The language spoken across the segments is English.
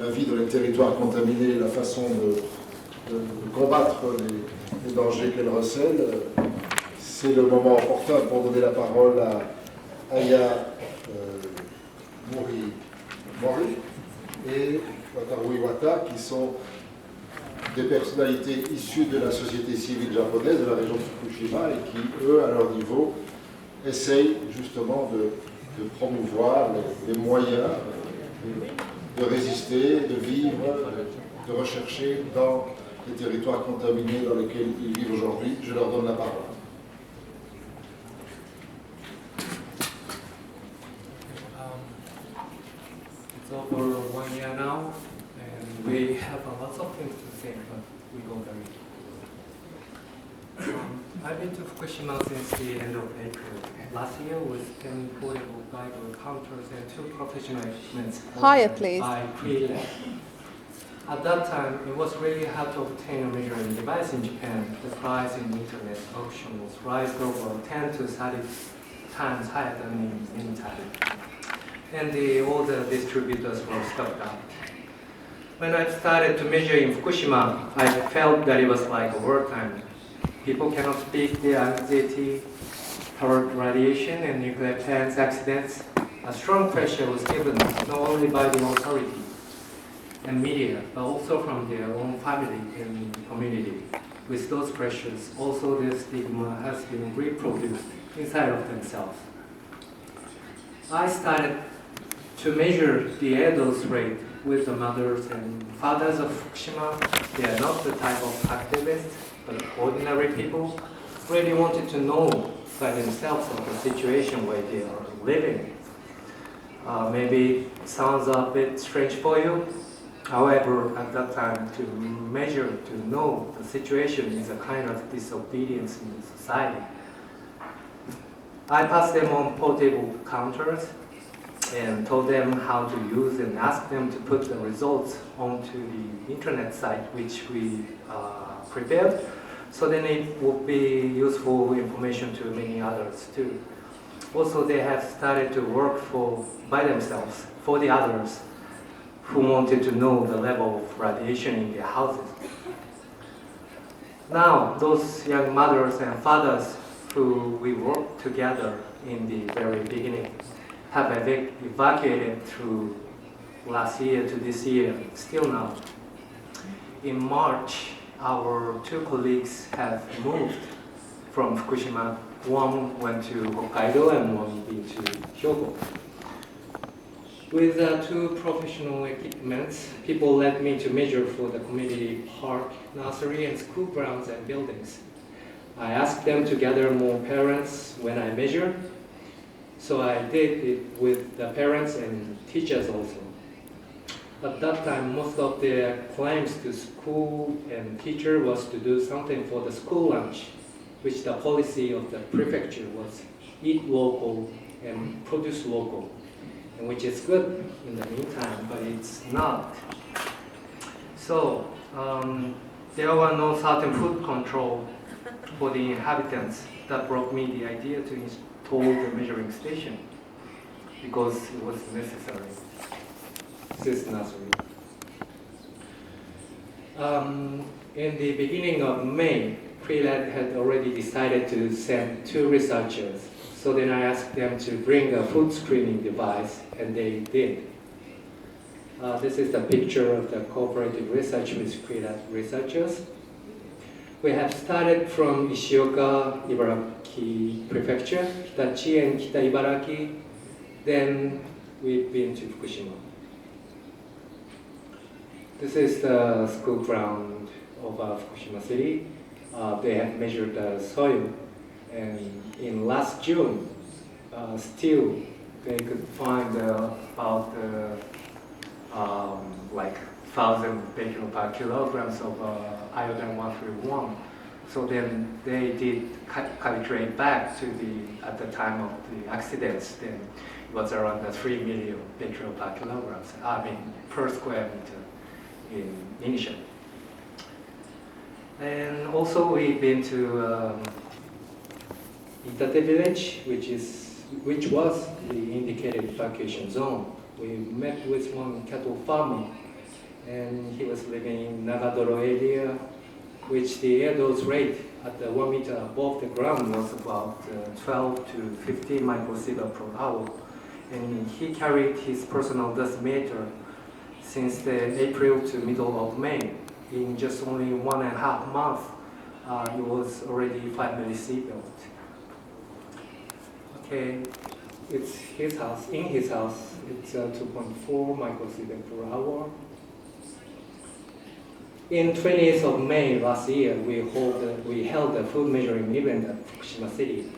la vie dans les territoires contaminés, la façon de combattre les dangers qu'elle recèle, c'est le moment opportun pour donner la parole à Marumori et Wataru Iwata, qui sont des personnalités issues de la société civile japonaise de la région de Fukushima et qui, eux, à leur niveau, essayent justement de promouvoir les moyens de résister, de vivre, de rechercher dans les territoires contaminés dans lesquels ils vivent aujourd'hui. Je leur donne la parole. It's over 1 year now, and we have lots of things to say, but we go very I've been to Fukushima since the end of April. Last year with 10 portable Bible counters and 2 professional equipments. Higher, please. By pre-lab. At that time, it was really hard to obtain a measuring device in Japan. The price in internet auction was raised over 10 to 30 times higher than in Italy. And all the distributors were stocked up. When I started to measure in Fukushima, I felt that it was like a wartime. People cannot speak their anxiety toward radiation and nuclear plants accidents. A strong pressure was given not only by the authority and media, but also from their own family and community. With those pressures, also the stigma has been reproduced inside of themselves. I started to measure the adults rate with the mothers and fathers of Fukushima. They are not the type of activists, but ordinary people really wanted to know by themselves of the situation where they are living. Maybe it sounds a bit strange for you. However, at that time, to measure, to know the situation is a kind of disobedience in society. I passed them on portable counters and told them how to use and asked them to put the results onto the internet site which we prepared, so then it would be useful information to many others too. Also, they have started to work by themselves for the others who wanted to know the level of radiation in their houses. Now, those young mothers and fathers who we worked together in the very beginning have evacuated through last year to this year, still now. In March, our 2 colleagues have moved from Fukushima. One went to Hokkaido and one went to Hyogo. With 2 professional equipments, people led me to measure for the community park, nursery, and school grounds and buildings. I asked them to gather more parents when I measured, so I did it with the parents and teachers also. At that time, most of their claims to school and teacher was to do something for the school lunch, which the policy of the prefecture was eat local and produce local, and which is good in the meantime, but it's not. So there were no certain food control for the inhabitants. That brought me the idea to install the measuring station because it was necessary. This nursery. In the beginning of May, Prelab had already decided to send 2 researchers. So then I asked them to bring a food screening device, and they did. This is the picture of the cooperative research with Prelab researchers. We have started from Ishioka, Ibaraki Prefecture, Hitachi and Kita Ibaraki. Then we've been to Fukushima. This is the school ground of Fukushima City. They have measured the soil, and in last June, still they could find about like 1,000 becquerel per kilograms of iodine 131. So then they did calculate back to at the time of the accidents. Then it was around 3 million becquerel per kilograms. I mean per square meter in initial. And also we've been to Itate village, which was the indicated evacuation zone. We met with one cattle farmer and he was living in Nagadoro area, which the air dose rate at the 1 meter above the ground was about 12 to 15 microsievert per hour. And he carried his personal dosimeter since the April to middle of May. In just only 1.5 months, it was already 5 millisievert. Okay, it's his house. In his house, it's 2.4 microsievert per hour. In 20th of May last year, we held a food measuring event at Fukushima City.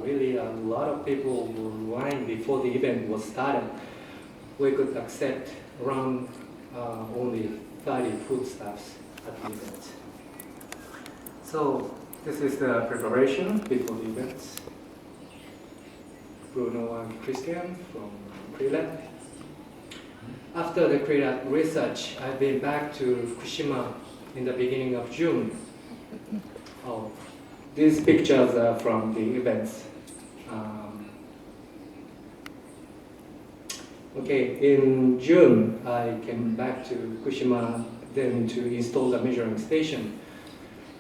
Really, a lot of people were lying before the event was started. We could accept around only 30 foodstuffs at the event. So this is the preparation before the event. Bruno and Christian from pre-lab. After the pre-lab research, I've been back to Fukushima in the beginning of June. Oh, these pictures are from the events. Okay, in June, I came back to Fukushima then to install the measuring station.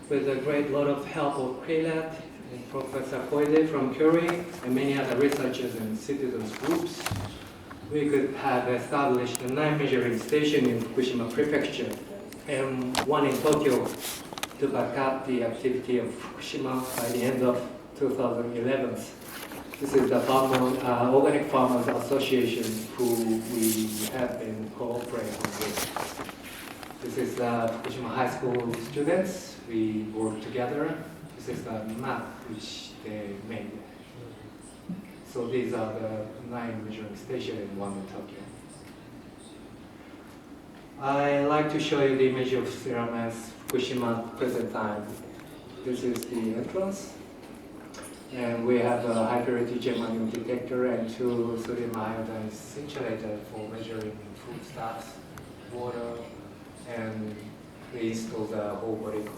With a great lot of help of pre-lab, Professor Koide from Curie, and many other researchers and citizens groups, we could have established a 9 measuring station in Fukushima Prefecture and 1 in Tokyo to back up the activity of Fukushima by the end of 2011. This is the Organic Farmers Association who we have been cooperating with. This is the Fukushima High School students. We work together. This is the map which they made. So these are the 9 measuring stations and 1 in Tokyo. I like to show you the image of serum as Fukushima at present time. This is the entrance. And we have a high purity germanium detector and 2 sodium iodine scintillator for measuring foodstuffs, water, and we install the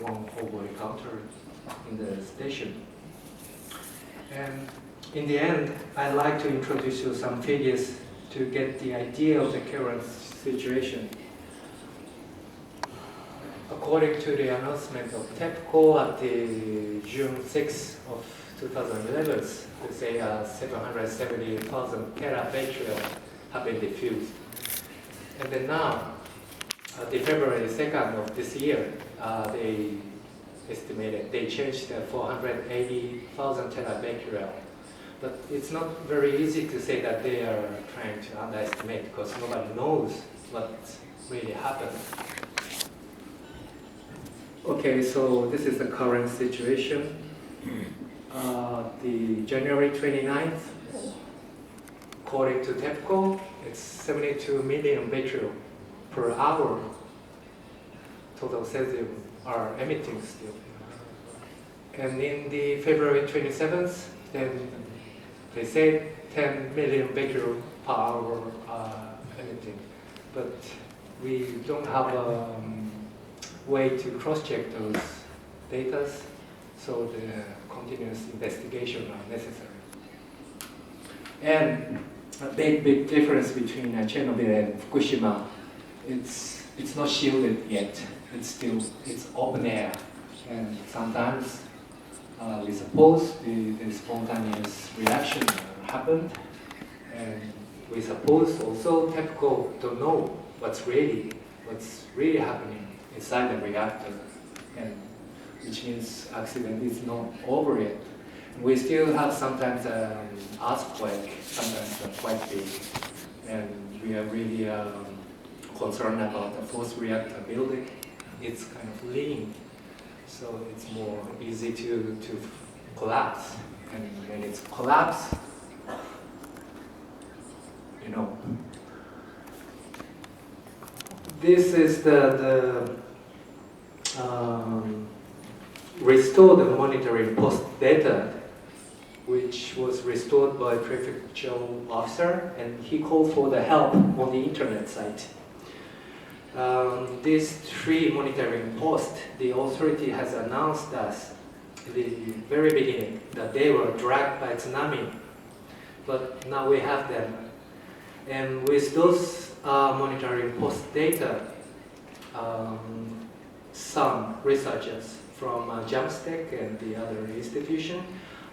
one whole body counter in the station. And in the end, I'd like to introduce you some figures to get the idea of the current situation. According to the announcement of TEPCO at the June 6th of 2011, they say 770,000 terabecquerel have been diffused. And then now, the February 2nd of this year, they estimated, they changed 480,000 terabecquerel. But it's not very easy to say that they are trying to underestimate because nobody knows what really happened. Okay, so this is the current situation. The January 29th, according to TEPCO, it's 72 million becquerel per hour total cesium are emitting still. And in the February 27th, then they say 10 million becquerel per hour emitting. But we don't have a way to cross-check those data, so the continuous investigation are necessary. And a big difference between Chernobyl and Fukushima, it's not shielded yet. It's open air, and sometimes we suppose the spontaneous reaction happened, and we suppose also TEPCO don't know what's really happening inside the reactor, and which means accident is not over yet. We still have sometimes earthquake, sometimes quite big, and we are really concerned about the fourth reactor building. It's kind of lean, so it's more easy to collapse. And when it's collapsed, you know. This is the restored monitoring post data, which was restored by prefectural officer, and he called for the help on the internet site. These 3 monitoring posts, the authority has announced us at the very beginning that they were dragged by tsunami, but now we have them. And with those monitoring post data, some researchers from Jamstack and the other institution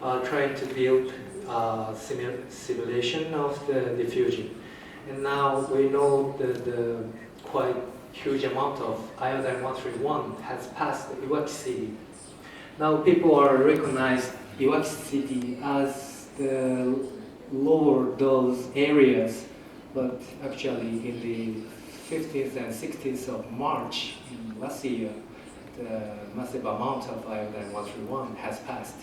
are trying to build a simulation of the diffusion. And now we know that the quite huge amount of iodine-131 has passed Iwaki City. Now people are recognized Iwaki City as the lower dose areas, but actually in the 15th and 16th of March last year, the massive amount of iodine-131 has passed.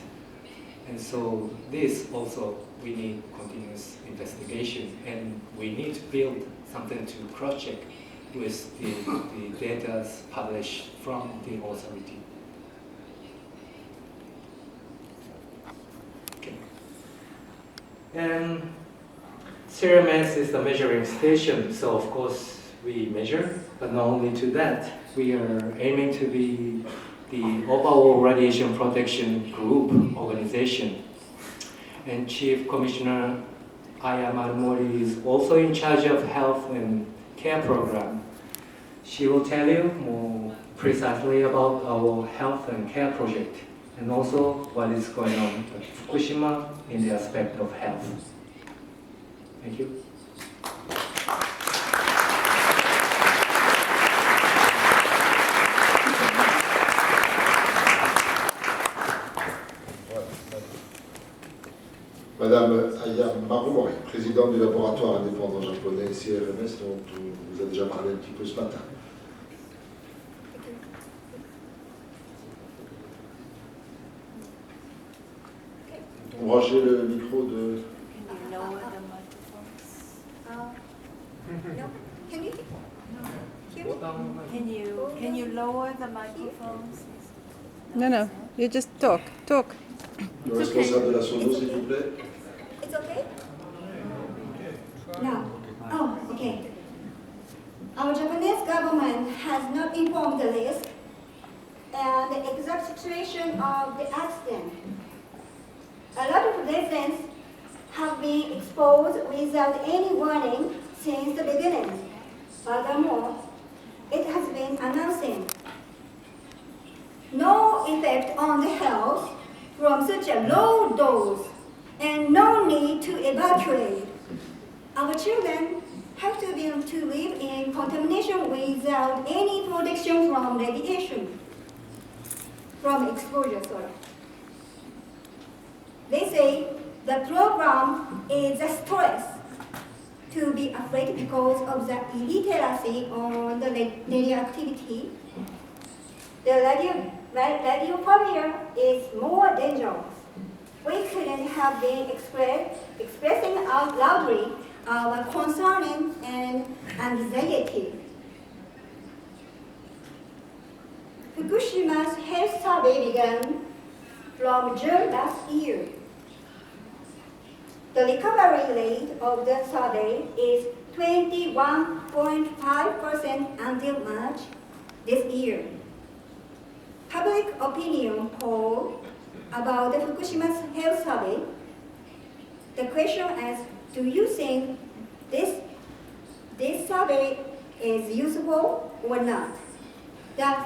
And so this also, we need continuous investigation, and we need to build something to cross-check with the data published from the authority. Okay. And CRMS is the measuring station, so of course we measure, but not only to that, we are aiming to be the overall radiation protection group organization. And Chief Commissioner Marumori is also in charge of health and care program. She will tell you more precisely about our health and care project, and also what is going on at Fukushima in the aspect of health. Thank you. Madame Marumori, présidente du laboratoire indépendant japonais CRMS, dont on vous a déjà parlé un petit peu ce matin. Branchez le micro de... Can you lower the microphones? No, you just talk. Le responsable de la sono, s'il vous plaît. It's okay? No. Oh, okay. Our Japanese government has not informed the risk and the exact situation of the accident. A lot of residents have been exposed without any warning since the beginning. Furthermore, it has been announcing no effect on the health from such a low dose and no need to evacuate. Our children have to be able to live in contamination without any protection from radiation, from exposure, sorry. They say the program is a stress to be afraid because of the illiteracy on the radioactivity. The radiophobia is more dangerous. We couldn't have been expressing out loudly our concern and anxiety. Fukushima's health survey began from June last year. The recovery rate of the survey is 21.5% until March this year. Public opinion poll about the Fukushima's health survey. The question is, do you think this survey is useful or not? That